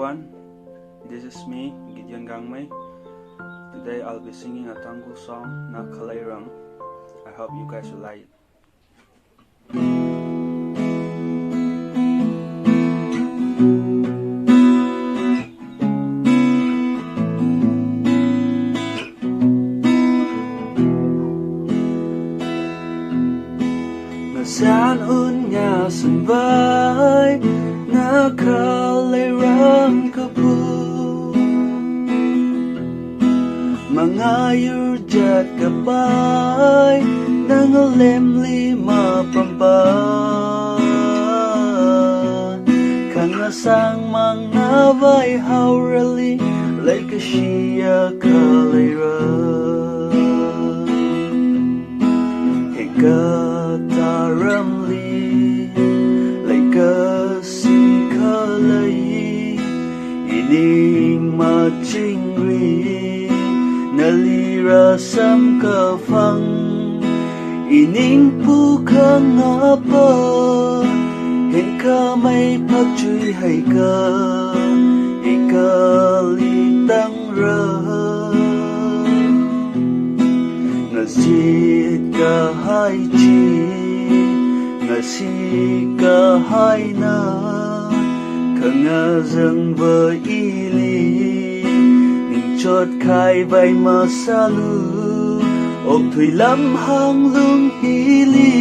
everyone, this is me, Gideon Gangmei. Today I'll be singing a Tangul song, Na Kalairang. I hope you guys will like it. Saan un nga sambay na kalairang kapu mga yurjat kabay nang alemli mapampan kangasang mga vai haurali like a shia kalairang Ramli like a sikalay ining machingri nalira sam kafang ining pukang apa hen ka may pagchuy hay ka ikalitang ra nasit ka hay chi ngasi kahay na kangazang ba ili ning chot khai vai masalu og thui lam hang lung hili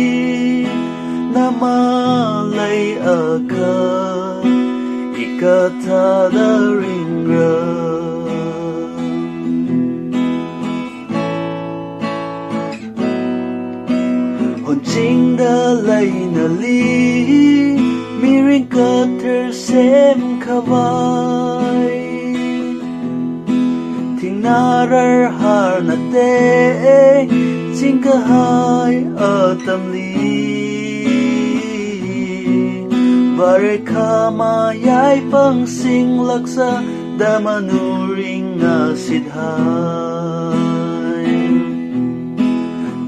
namalay aka ikata da ringra Jing da lay na li miring ka tersem kawai ting narar har na te jing ka hai atam li vare kama yai pang sing laksa da manuring nga sidhai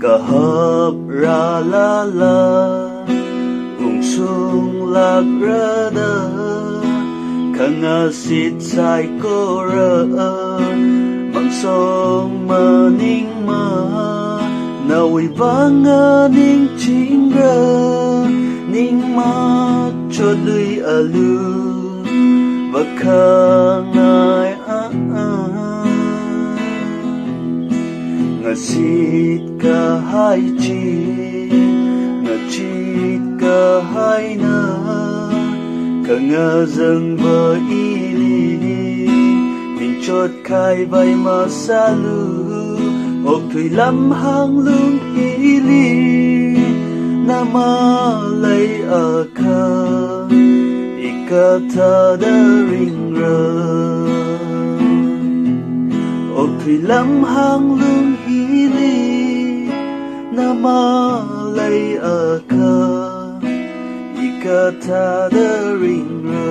kahap ra la la ungsung lag rada kangasit sai ko ra mangsong maning ma nawi banga ning chingra ning ma chodui alu bakangai ngasit ka hai chi ngachit ka hai na kangazang ba ili ning chot khai vai masalu og thui lam hang lung hili namalay aka ikata da ringra og thui lam hang lung hili namalay aka ikata da ringra